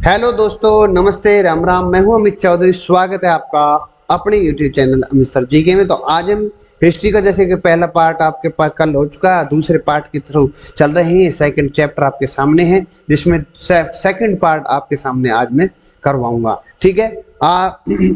Hello दोस्तों, नमस्ते, राम राम। मैं हूं अमित चौधरी। स्वागत है आपका अपने यूट्यूब चैनल अमित सर जी के में। तो आज हम हिस्ट्री का, जैसे कि पहला पार्ट आपके पास कल हो चुका है, दूसरे पार्ट की थ्रू चल रहे हैं। सेकंड चैप्टर आपके सामने है, जिसमें सेकंड पार्ट आपके सामने आज मैं करवाऊंगा। ठीक है।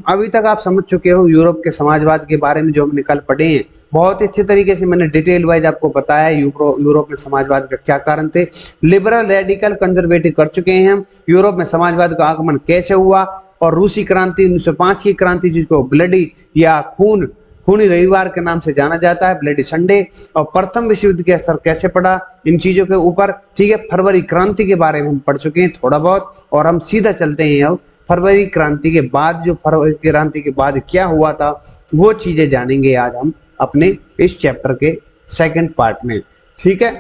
अभी तक आप समझ चुके हो यूरोप के समाजवाद के बारे में, जो हमने कल पढ़े हैं। बहुत ही अच्छे तरीके से मैंने डिटेल वाइज आपको बताया यूरोप में समाजवाद का क्या कारण थे। लिबरल, रेडिकल, कंजर्वेटिव कर चुके हैं हम। यूरोप में समाजवाद का आगमन कैसे हुआ, और रूसी क्रांति 1905 की क्रांति, जिसको ब्लडी या खूनी रविवार के नाम से जाना जाता है, ब्लडी संडे। और प्रथम विश्व युद्ध के असर कैसे पड़ा इन चीजों के ऊपर। ठीक है। फरवरी क्रांति के बारे में हम पढ़ चुके हैं थोड़ा बहुत, और हम सीधा चलते हैं अब फरवरी क्रांति के बाद। जो फरवरी क्रांति के बाद क्या हुआ था, वो चीजें जानेंगे आज हम अपने इस चैप्टर के सेकंड पार्ट में। ठीक है।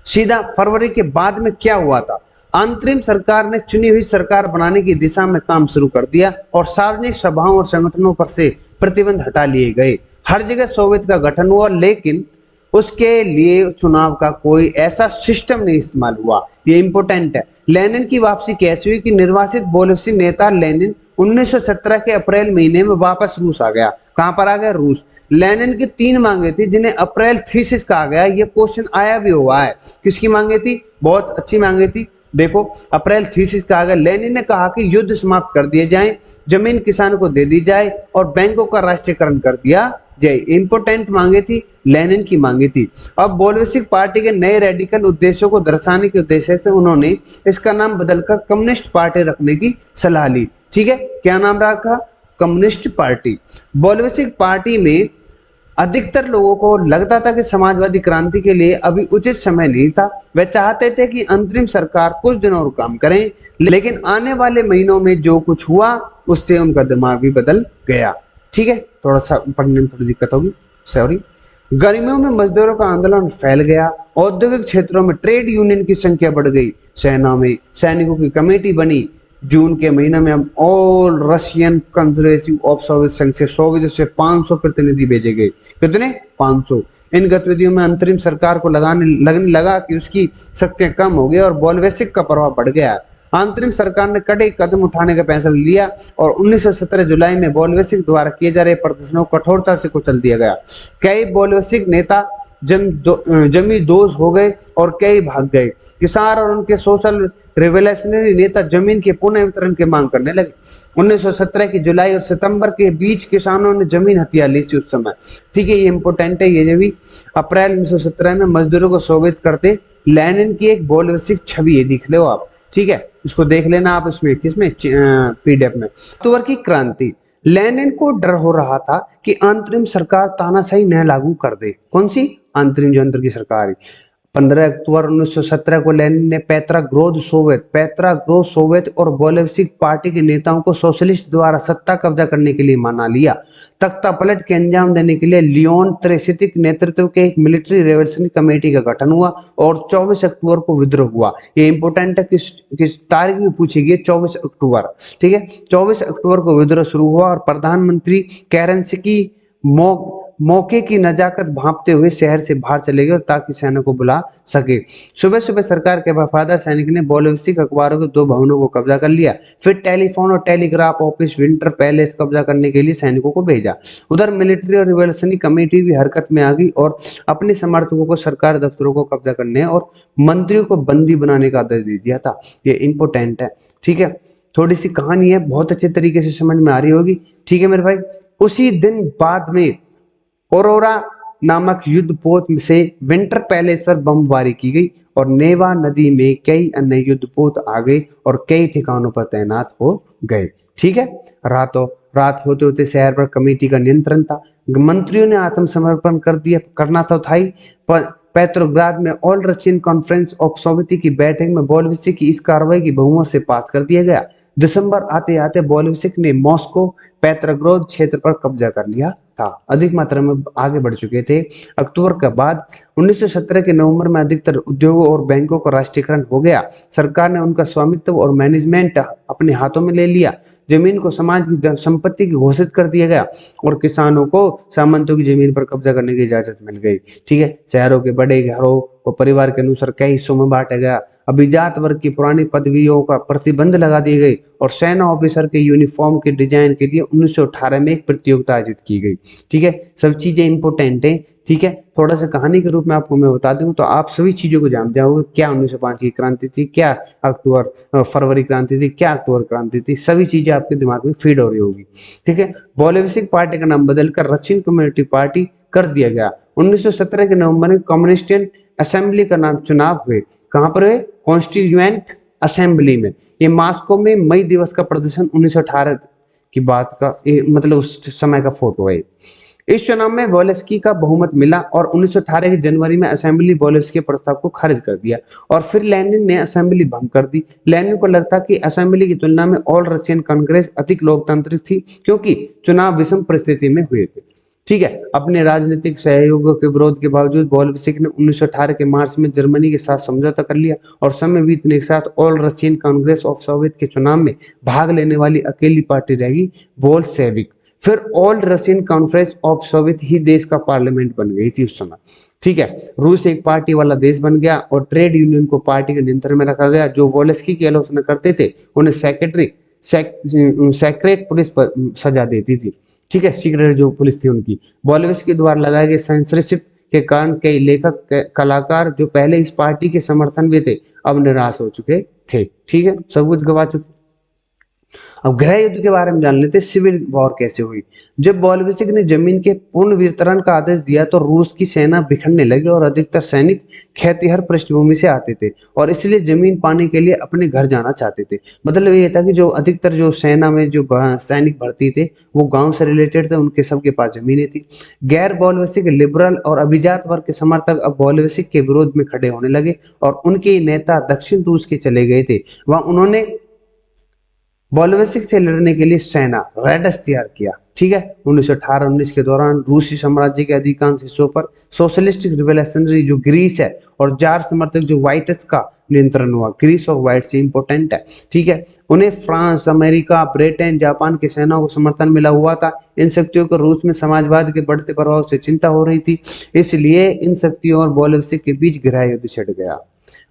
सीधा फरवरी के बाद में क्या हुआ था। अंतरिम सरकार ने चुनी हुई सरकार बनाने की दिशा में काम शुरू कर दिया, और सार्वजनिक सभाओं और संगठनों पर से प्रतिबंध हटा लिए गए। हर जगह सोवियत का गठन हुआ, लेकिन उसके लिए चुनाव का कोई ऐसा सिस्टम नहीं इस्तेमाल हुआ। ये इंपॉर्टेंट है। लेनिन की वापसी कैसे हुई कि निर्वासित बोल्शेविक नेता लेनिन 1917 के अप्रैल महीने में वापस रूस आ गया। कहां पर आ गया? रूस। लेनिन की 3 मांगे थी, जिन्हें अप्रैल थीसिस कहा गया। ये क्वेश्चन आया भी हुआ है। किसकी मांगे थी? बहुत अच्छी मांगे थी। देखो, अप्रैल थीसिस कहा गया। लेनिन ने कहा कि युद्ध समाप्त कर दिए जाए, जमीन किसान को दे दी जाए, और बैंकों का राष्ट्रीयकरण कर दिया जाए। इंपोर्टेंट मांगे थी, लेनिन की मांगे थी। अब बोल्शेविक पार्टी के नए रेडिकल उद्देश्यों को दर्शाने के उद्देश्य से उन्होंने इसका नाम बदलकर कम्युनिस्ट पार्टी रखने की सलाह ली। ठीक है। क्या नाम रखा? Communist party. बोल्शेविक पार्टी में अधिकतर लोगों को लगता था कि समाजवादी क्रांति के लिए अभी उचित समय नहीं था। वे चाहते थे कि अंतरिम सरकार कुछ दिन और काम करें, लेकिन आने वाले महीनों में जो कुछ हुआ उससे उनका दिमाग भी बदल गया। ठीक है। थोड़ा सा पढ़ने में थोड़ी दिक्कत होगी, सॉरी। गर्मियों में मजदूरों का आंदोलन फैल गया। औद्योगिक क्षेत्रों में ट्रेड यूनियन की संख्या बढ़ गई। सेना में सैनिकों की कमेटी बनी। जून के महीने में हम all Russian conservative of Soviet संघ से सोवियत से 500 प्रतिनिधि भेजे गए। कितने? 500। इन गतिविधियों में अंतरिम सरकार को लगने लगा कि उसकी शक्तियां कम हो गई और बोल्शेविक का प्रभाव बढ़ गया। अंतरिम सरकार ने कड़े कदम उठाने का फैसला लिया, और 1917 जुलाई में बोल्शेविक द्वारा किए जा रहे प्रदर्शनों को कठोरता से कुचल दिया गया। कई बोल्शेविक नेता जमी दोष हो गए और कई भाग गए। किसान और उनके सोशल रिवोल्यूशनरी नेता जमीन के पुनः वितरण की मांग करने लगे। 1917 की जुलाई और सितंबर के बीच किसानों ने जमीन हथिया ली थी उस समय। ठीक है। ये इंपोर्टेंट है। ये भी अप्रैल 1917 में मजदूरों को सोवियत करते लेनिन की एक बोल्शेविक छवि है, देख लो आप। ठीक है। इसको देख लेना आप इसमें, किसमें? पीडीएफ में। अक्टूबर की क्रांति। लेनिन को डर हो रहा था कि अंतरिम सरकार तानाशाही न लागू कर दे। कौन सी? अंतरिम जो अंतर की सरकार। 15 अक्टूबर 1917 को लेनिन ने पेट्रोग्राद सोवियत और बोल्शेविक पार्टी के नेताओं को सोशलिस्ट द्वारा सत्ता कब्जा करने के लिए मना लिया। तख्ता पलट के अंजाम देने के लिए लियोन त्रेसितिक नेतृत्व के एक मिलिट्री रेवोल्यूशनरी कमेटी का गठन हुआ, और 24 अक्टूबर को विद्रोह हुआ। ये इंपोर्टेंट है, किस तारीख में पूछी गई? 24 अक्टूबर। ठीक है। 24 अक्टूबर को विद्रोह शुरू हुआ, और प्रधानमंत्री केरेंस्की मौके की नजाकत भांपते हुए शहर से बाहर चले गए, ताकि सेना को बुला सके। सुबह सुबह सरकार के वफादार सैनिक ने बोल्शेविक अखबारों के 2 भवनों को कब्जा कर लिया। फिर टेलीफोन और टेलीग्राफ ऑफिस, विंटर पैलेस कब्जा करने के लिए सैनिकों को भेजा। उधर मिलिट्री और रिवोल्यूशनरी कमेटी भी हरकत में आ गई, और अपने समर्थकों को सरकार दफ्तरों को कब्जा करने और मंत्रियों को बंदी बनाने का आदेश दे दिया था। ये इंपोर्टेंट है। ठीक है। थोड़ी सी कहानी है, बहुत अच्छे तरीके से समझ में आ रही होगी। ठीक है मेरे भाई। उसी दिन बाद में औरोरा नामक युद्धपोत से विंटर पैलेस पर बमबारी की गई, और नेवा नदी में कई अन्य युद्धपोत आ गए और कई ठिकानों पर तैनात हो गए। ठीक है। रात होते होते शहर पर कमेटी का नियंत्रण था। मंत्रियों ने आत्मसमर्पण कर दिया, करना तो था ही। पेट्रोग्राद में all Russian conference of Soviet की बैठक में बोल्शेविक की इस कार्रवाई की बहुमत से पास कर दिया गया। दिसंबर आते आते बोल्शेविक ने मॉस्को पेट्रोग्राद क्षेत्र पर कब्जा कर लिया था। अधिक मात्रा में आगे बढ़ चुके थे। अक्टूबर के बाद 1917 के नवंबर में अधिकतर उद्योगों और बैंकों का राष्ट्रीयकरण हो गया। सरकार ने उनका स्वामित्व और मैनेजमेंट अपने हाथों में ले लिया। जमीन को समाज की संपत्ति की घोषित कर दिया गया और किसानों को सामंतों की जमीन पर कब्जा करने की इजाजत मिल गई। ठीक है, शहरों के बड़े घरों और परिवार के अनुसार कई हिस्सों में बांटा गया। अभिजात वर्ग की पुरानी पदवियों का प्रतिबंध लगा दी गई और सेना ऑफिसर के यूनिफॉर्म के डिजाइन के लिए 1918 में एक प्रतियोगिता आयोजित की गई। ठीक है, सब चीजें इंपोर्टेंट है। ठीक है, थोड़ा सा कहानी के रूप में आपको मैं बता दूं तो आप सभी चीजों को जान जाओगे। क्या 1905 की क्रांति थी, क्या फरवरी क्रांति थी, क्या अक्टूबर क्रांति थी, सभी चीजें आपके दिमाग में फीड हो रही होगी। ठीक है, बोल्शेविक पार्टी का नाम बदलकर रशियन कम्युनिस्ट पार्टी कर दिया गया। 1917 के नवंबर में कम्युनिस्ट असेंबली का नाम चुनाव हुए। कहां पर हुए? कॉन्स्टिट्यूएंट असेंबली में। ये मॉस्को में मई दिवस का प्रदर्शन 1918 की बात का मतलब उस समय का फोटो है। इस चुनाव में वोलेस्की का बहुमत मिला और 1918 की जनवरी में असेंबली वोलेस्की के प्रस्ताव को खारिज कर दिया और फिर लेनिन ने असेंबली भंग कर दी। लेनिन को लगता कि असेंबली की तुलना में ऑल रशियन कांग्रेस अधिक लोकतांत्रिक थी क्योंकि चुनाव विषम परिस्थिति में हुए थे। ठीक है, अपने राजनीतिक सहयोगों के विरोध के बावजूद बोल्शेविक ने 1918 के मार्च में जर्मनी के साथ समझौता कर लिया और समय बीतने के साथ all Russian Congress of Soviet के चुनाव में भाग लेने वाली अकेली पार्टी रहेगी बोल्शेविक। फिर all Russian conference of Soviet ही देश का पार्लियामेंट बन गई थी उस समय। ठीक है, रूस एक पार्टी वाला देश बन गया और ट्रेड यूनियन को पार्टी के नियंत्रण में रखा गया। जो वोलेस्की की आलोचना करते थे उन्हें सेक्रेट पुलिस पर सजा देती थी। ठीक है, सीक्रेट जो पुलिस थी उनकी। बोल्शेविक के द्वारा लगाए गए सेंसरशिप के कारण कई लेखक कलाकार जो पहले इस पार्टी के समर्थन में थे अब निराश हो चुके थे। ठीक है, सब कुछ गवा चुके। अब गृह युद्ध के बारे में जान लेते, सिविल वॉर कैसे हुई। जब बोल्शेविक ने जमीन के पूर्ण वितरण का आदेश दिया तो रूस की सेना बिखरने लगी और अधिकतर सैनिक खेतिहर पृष्ठभूमि से आते थे और इसलिए जमीन पाने के लिए अपने घर जाना चाहते थे। मतलब ये था कि जो अधिकतर जो सेना में जो सैनिक भर्ती थे वो गांव से रिलेटेड थे, उनके सबके पास जमीनें थी। गैर बोल्शेविक लिबरल और अभिजात वर्ग के समर्थक अब बोल्शेविक के विरोध में खड़े होने लगे और उनके नेता दक्षिण रूस के चले गए थे। वहां उन्होंने बोल्शेविक से लड़ने के लिए सेना रेडस तैयार किया। ठीक है, 1918-19 के दौरान रूसी साम्राज्य के अधिकांश हिस्सों पर सोशलिस्टिक रिवॉल्यूशनरी जो ग्रीस है और जार समर्थक जो व्हाइट्स का नियंत्रण हुआ। ग्रीस और व्हाइट से इंपोर्टेंट है। ठीक है, उन्हें फ्रांस, अमेरिका, ब्रिटेन, जापान की सेनाओं को समर्थन मिला हुआ था। इन शक्तियों को रूस में समाजवाद के बढ़ते प्रभाव से चिंता हो रही थी, इसलिए इन शक्तियों और बोल्शेविक के बीच गृह युद्ध छिड़ गया।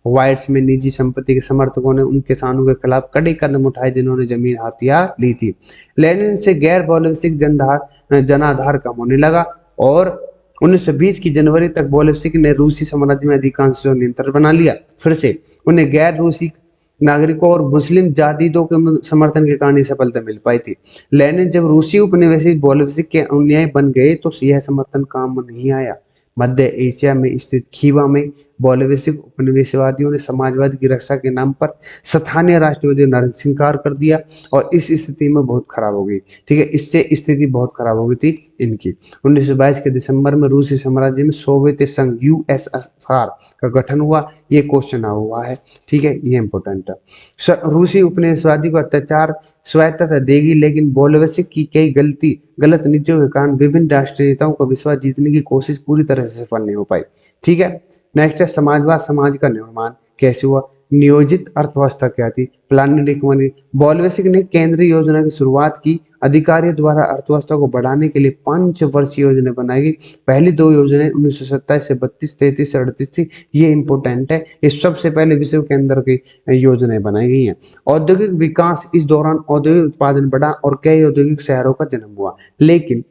व्हाइट्स में निजी संपत्ति के समर्थकों ने उन किसानों के खिलाफ कड़े कदम उठाए जिन्होंने जमीन हथिया ली थी। लेनिन से गैर बोल्शेविक जनाधार कम होने लगा और 1920 की जनवरी तक बोल्शेविक ने रूसी साम्राज्य में अधिकांश नियंत्रण बना लिया। फिर से उन्हें गैर रूसी नागरिकों और मुस्लिम जादीदों के समर्थन के कारण सफलता मिल पाई थी। लेनिन जब रूसी उपनिवेशी बोल्शेविक के अनुयायी बन गए तो यह समर्थन काम नहीं आया। मध्य एशिया में स्थित खीवा में बोल्शेविक उपनिवेशवादियों ने समाजवाद की रक्षा के नाम पर स्थानीय राष्ट्रवादी नरसंहार कर दिया और इस स्थिति में बहुत खराब हो गई। ठीक है, इससे स्थिति बहुत खराब हो गई थी इनकी। 1922 के दिसंबर में रूसी साम्राज्य में सोवियत संघ यूएसएसआर का गठन हुआ। ये क्वेश्चन हुआ है। ठीक है, ये इंपॉर्टेंट है। रूसी उपनिवेशवादी को अत्याचार स्वायत्तता देगी, लेकिन बोल्शेविक की कई गलत नीतियों के कारण विभिन्न राष्ट्रीय नेताओं का विश्वास जीतने की कोशिश पूरी तरह से सफल नहीं हो पाई। ठीक है, नेक्स्ट है समाजवाद। समाज का निर्माण कैसे हुआ। नियोजित अर्थव्यवस्था क्या थी। Planning economy. बोल्शेविक ने केंद्रीय योजना की शुरुआत की। अधिकारियों द्वारा अर्थव्यवस्था को बढ़ाने के लिए 5 वर्षीय योजना बनाई गई। पहली 2 योजनाएं 1927 से 32, 33 से 38 थी। ये इंपोर्टेंट है, ये सबसे पहले विश्व के अंदर की योजनाएं बनाई गई हैं। औद्योगिक विकास। इस दौरान औद्योगिक उत्पादन बढ़ा और कई औद्योगिक शहरों का जन्म हुआ, लेकिन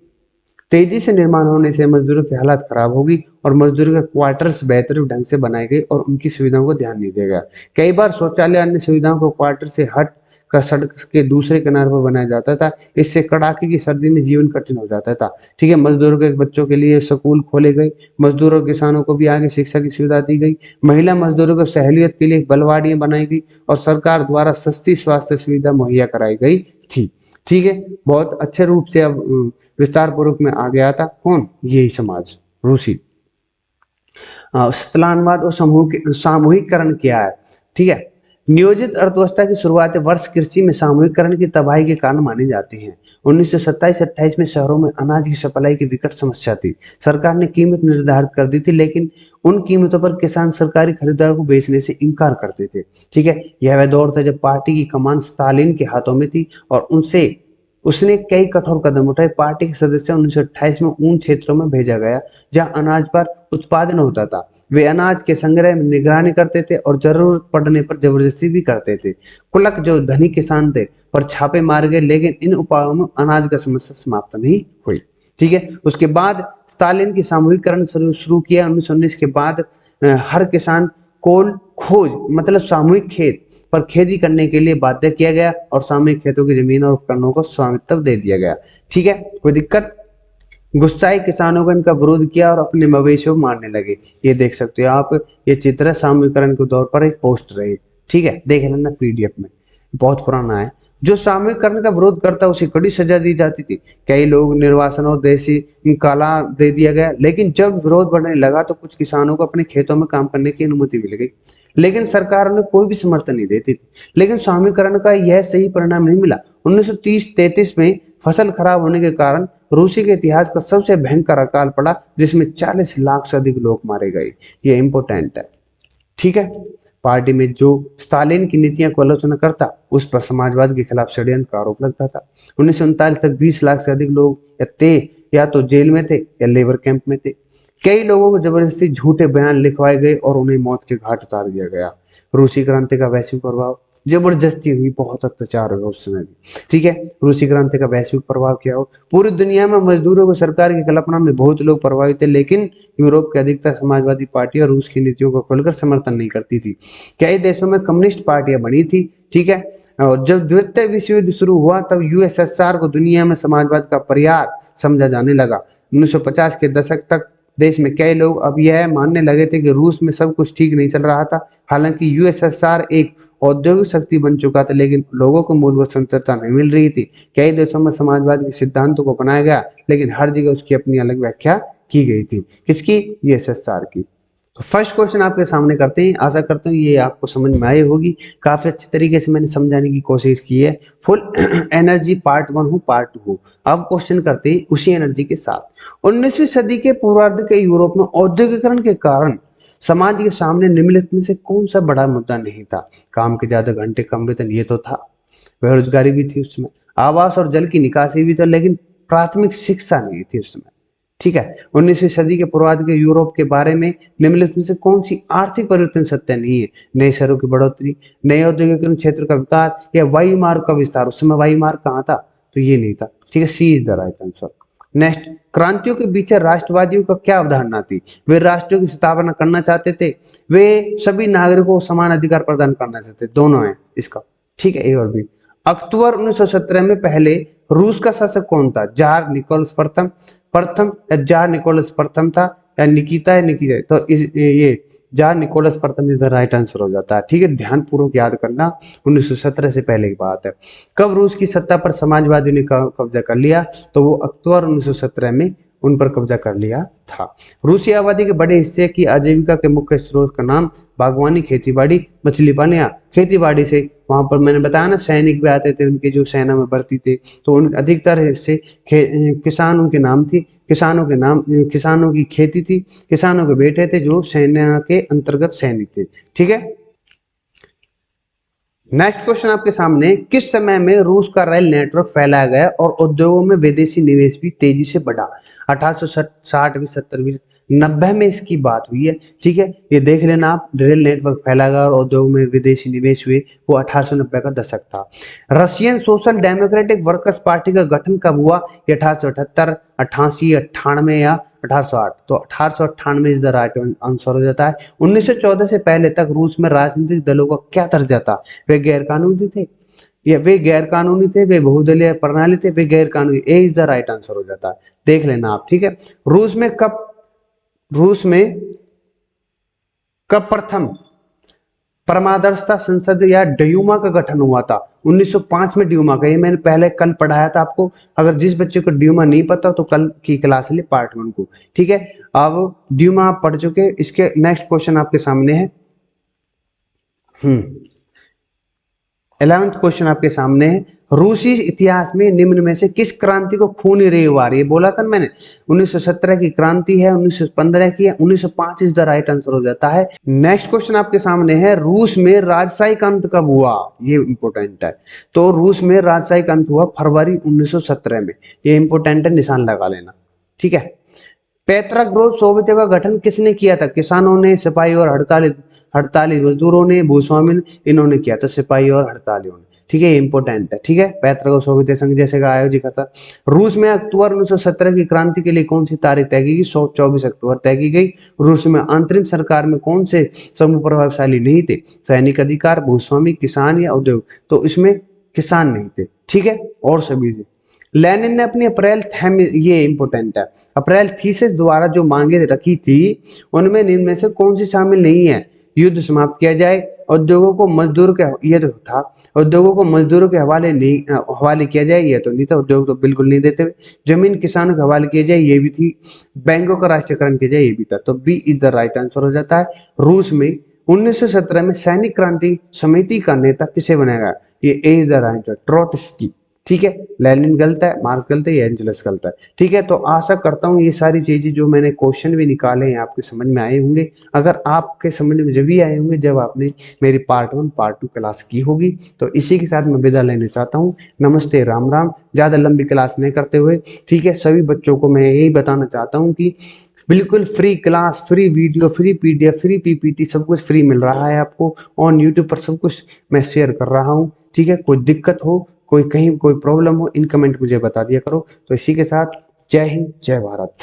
तेजी से निर्माण होने से मजदूरों की हालत खराब होगी और मजदूरों के क्वार्टर्स बेहतर ढंग से बनाए गए और उनकी सुविधाओं को ध्यान नहीं दिया गया। कई बार शौचालय अन्य सुविधाओं को क्वार्टर से हट कर सड़क के दूसरे किनारे पर बनाया जाता था। इससे कड़ाके की सर्दी में जीवन कठिन हो जाता था। ठीक है, मजदूरों के बच्चों के लिए स्कूल खोले गए। मजदूरों किसानों को भी आगे शिक्षा की सुविधा दी गई। महिला मजदूरों को सहूलियत के लिए बलवाड़ियां बनाई गई और सरकार द्वारा सस्ती स्वास्थ्य सुविधा मुहैया कराई गई थी। ठीक है, बहुत अच्छे रूप से अब विस्तार पूर्वक में आ गया था। कौन? यही समाज रूसी। स्थलानवाद और सामूहिकरण क्या है। ठीक है, नियोजित अर्थव्यवस्था की शुरुआती वर्ष कृषि में सामूहिकरण की तबाही के कारण मानी जाती हैं। 1927-28 में शहरों में अनाज की सप्लाई की विकट समस्या थी। सरकार ने कीमत निर्धारित कर दी थी, लेकिन उन कीमतों पर किसान सरकारी खरीदारों को बेचने से इनकार करते थे। ठीक है, यह वह दौर था जब पार्टी की कमान स्टालिन के हाथों में थी और उनसे उसने कई कठोर कदम उठाए। पार्टी के सदस्य 1928 में उन क्षेत्रों में भेजा गया जहां अनाज पर उत्पादन होता था। वे अनाज के संग्रह में निगरानी करते थे और जरूरत पड़ने पर जबरदस्ती भी करते थे। कुलक जो धनी किसान थे पर छापे मार गए, लेकिन इन उपायों में अनाज का समस्या समाप्त नहीं हुई। ठीक है, उसके बाद स्टालिन की सामूहिकरण शुरू किया 1919 के बाद। हर किसान कोल खोज मतलब सामूहिक खेत पर खेती करने के लिए बाध्य किया गया और सामूहिक खेतों की जमीन और उपकरणों को स्वामित्व दे दिया गया। ठीक है, कोई दिक्कत? गुस्साए किसानों को इनका विरोध किया और अपने मवेशियों को मारने लगे। ये देख सकते हो आप, ये चित्र है सामूहिकरण के तौर पर एक पोस्टर है। ठीक है, देख लेना पीडीएफ में, बहुत पुराना है। जो सामूहिकरण का विरोध करता उसे कड़ी सजा दी जाती थी। कई लोग निर्वासन और देसी काला दे दिया गया, लेकिन जब विरोध बढ़ने लगा तो कुछ किसानों को अपने खेतों में काम करने की अनुमति मिल गई, लेकिन सरकार ने कोई भी समर्थन नहीं देती थी। लेकिन सामूहिकरण का यह सही परिणाम नहीं मिला। 1930-33 में फसल खराब होने के कारण रूसी के इतिहास का सबसे भयंकर अकाल पड़ा, जिसमें 40 लाख से अधिक लोग मारे गए। ये इंपॉर्टेंट है। ठीक है, पार्टी में जो स्टालिन की नीतियां को आलोचना करता उस पर समाजवाद के खिलाफ षड्यंत्र का आरोप लगता था। 1939 तक 20 लाख से अधिक लोग या तो जेल में थे या लेबर कैंप में थे। कई लोगों को जबरदस्ती झूठे बयान लिखवाए गए और उन्हें मौत के घाट उतार दिया गया। रूसी क्रांति का वैश्विक प्रभाव, जबरदस्ती हुई, बहुत अत्याचार हुआ उस समय भी। ठीक है, रूसी क्रांति का वैश्विक प्रभाव क्या हो? पूरी दुनिया में मजदूरों को सरकार की कल्पना में बहुत लोग प्रभावित थे, लेकिन यूरोप की अधिकतर समाजवादी पार्टियां रूस की नीतियों को खुलकर समर्थन नहीं करती थी। कई देशों में कम्युनिस्ट पार्टियां बनी थी। ठीक है, और जब द्वितीय विश्व युद्ध शुरू हुआ तब यूएसएसआर को दुनिया में समाजवाद का पर्याय समझा जाने लगा। 1950 के दशक तक देश में कई लोग अब यह मानने लगे थे कि रूस में सब कुछ ठीक नहीं चल रहा था। हालांकि यूएसएसआर एक औद्योगिक शक्ति बन चुका था, लेकिन लोगों को मूलभूत स्वतंत्रता नहीं मिल रही थी। कई देशों में समाजवाद के सिद्धांतों को अपनाया गया, लेकिन हर जगह उसकी अपनी अलग व्याख्या की गई थी। किसकी? यूएसएसआर की। तो फर्स्ट क्वेश्चन आपके सामने करते हैं। आशा करता हूँ ये आपको समझ में आई होगी। काफी अच्छे तरीके से मैंने समझाने की कोशिश की है। फुल एनर्जी पार्ट 1 हो, पार्ट 2 हो। अब क्वेश्चन करते हैं उसी एनर्जी के साथ। 19वीं सदी के पूर्वार्ध के यूरोप में औद्योगिकरण के कारण समाज के सामने निम्नलिखित में से कौन सा बड़ा मुद्दा नहीं था? काम के ज्यादा घंटे, कम वेतन, ये तो था। बेरोजगारी भी थी उसमें। आवास और जल की निकासी भी था, लेकिन प्राथमिक शिक्षा नहीं थी उस समय। ठीक है, 19वीं सदी के पूर्वार्ध के यूरोप के बारे में निम्नलिखित में से कौन सी आर्थिक परिवर्तन सत्य नहीं है? नए शहरों की बढ़ोतरी, नए औद्योगिक क्षेत्र का विकास या वायु मार्ग का विस्तार? उस समय वायु मार्ग कहाँ था? तो ये नहीं था। ठीक है, C is the right answer. Next, क्रांतियों के पीछे राष्ट्रवादियों का क्या अवधारणा थी? वे राष्ट्रों की स्थापना करना चाहते थे, वे सभी नागरिकों को समान अधिकार प्रदान करना चाहते थे। दोनों है इसका। ठीक है, ए और बी। अक्टूबर 1917 में पहले रूस का शासक कौन था? जार निकोलस प्रथम प्रथम या जार निकोलस प्रथम था, या निकिता या निकिता? तो ये जार निकोलस प्रथम इज द राइट आंसर हो जाता है। ठीक है, ध्यान पूर्वक याद करना, 1917 से पहले की बात है। कब रूस की सत्ता पर समाजवादियों ने कब्जा कर लिया? तो वो अक्टूबर 1917 में उन पर कब्जा कर लिया था। रूसी आबादी के बड़े हिस्से की आजीविका के मुख्य स्रोत का नाम बागवानी, खेतीबाड़ी, मछली पालन या खेती से, वहां पर मैंने बताया ना सैनिक भी आते थे, उनके जो सेना में भर्ती थे, तो उन अधिकतर हिस्से किसान उनके नाम थी। किसानों के नाम, किसानों की खेती थी, किसानों के बेटे थे जो सेना के अंतर्गत सैनिक थे। ठीक है, नेक्स्ट क्वेश्चन आपके सामने, किस समय में रूस का रेल नेटवर्क फैलाया गया और उद्योगों में विदेशी निवेश भी तेजी से बढ़ा? 1860 में, 70 में, 90 में इसकी बात हुई है। ठीक है, ये देख लेना आप, रेल नेटवर्क फैला गया और उद्योग में विदेशी निवेश हुए, वो 1890 का दशक था। Russian social democratic workers party का गठन कब हुआ? 1878, 88, 98 या 1808? तो 1898 इज द राइट आंसर हो जाता है। 1914 से पहले तक रूस में राजनीतिक दलों का क्या दर्जा था? वे गैर कानूनी थे, वे बहुदलीय प्रणाली थे, वे गैर कानूनी? ए इज द राइट आंसर हो जाता है। देख लेना आप। ठीक है, रूस में कब प्रथम परमादर्शता संसद या ड्यूमा का गठन हुआ था? 1905 में ड्यूमा का, ये मैंने पहले कल पढ़ाया था आपको। अगर जिस बच्चे को ड्यूमा नहीं पता तो कल की क्लास ले पार्ट 1 को। ठीक है, अब ड्यूमा आप पढ़ चुके। इसके नेक्स्ट क्वेश्चन आपके सामने है। 11th क्वेश्चन आपके सामने है, रूसी इतिहास में निम्न में से किस क्रांति को खूनी रेवार, ये बोला था मैंने 1917 की क्रांति है, 1915 की है, 1905 इज द राइट आंसर हो जाता है। नेक्स्ट क्वेश्चन आपके सामने है, रूस में राजसायिक अंत कब हुआ, ये इंपॉर्टेंट है। तो रूस में राजसायिक अंत हुआ फरवरी 1917 में, ये इंपॉर्टेंट है, निशान लगा लेना, ठीक है। पैतृक सोवियतों का गठन किसने किया था, किसानों ने, सिपाही और हड़ताली हड़ताली मजदूरों ने, भूस्वामी इन्होंने किया था, सिपाही और हड़तालियों ने, ठीक है, ये इंपॉर्टेंट है, ठीक है। पैतृक सोवियत संघ जैसे का आयोजित था। रूस में अक्टूबर 1917 की क्रांति के लिए कौन सी तारीख तय की गई, 24 अक्टूबर तय की गई। रूस में अंतरिम सरकार में कौन से समूह प्रभावशाली नहीं थे, सैनिक अधिकार, भूस्वामी, किसान या उद्योग, तो इसमें किसान नहीं थे, ठीक है, और सभी थे। लेनिन ने अपनी अप्रैल थैम, ये इंपॉर्टेंट है, अप्रैल थीसिस द्वारा जो मांगे रखी थी उनमें निम्न में से कौन सी शामिल नहीं है, युद्ध समाप्त किया जाए, उद्योगों को मजदूर के, ये तो था, उद्योगों को मजदूरों के हवाले नहीं, हवाले किया जाए, ये तो नहीं था, उद्योग तो बिल्कुल नहीं देते, जमीन किसानों के हवाले किया जाए, ये भी थी, बैंकों का राष्ट्रीयकरण किया जाए, ये भी था। तो B is the right answer हो जाता है। रूस में 1917 में सैनिक क्रांति समिति का नेता किसे बनाया, ये ए इज द राइट आंसर, ट्रोट्स्की, ठीक है। लेनिन गलत है, मार्क्स गलत है, ये एंजलस गलत है, ठीक है। तो आशा करता हूँ ये सारी चीजें जो मैंने क्वेश्चन भी निकाले हैं आपके समझ में आए होंगे। अगर आपके समझ में जब भी आए होंगे जब आपने मेरी पार्ट 1 पार्ट 2 क्लास की होगी। तो इसी के साथ मैं विदा लेना चाहता हूँ। नमस्ते, राम राम। ज्यादा लंबी क्लास नहीं करते हुए, ठीक है, सभी बच्चों को मैं यही बताना चाहता हूँ कि बिल्कुल free class, free video, free PDF, free PPT, सब कुछ फ्री मिल रहा है आपको ऑन यूट्यूब पर, सब कुछ मैं शेयर कर रहा हूँ, ठीक है। कोई दिक्कत हो, कोई कहीं कोई प्रॉब्लम हो, इन कमेंट मुझे बता दिया करो। तो इसी के साथ जय हिंद, जय भारत।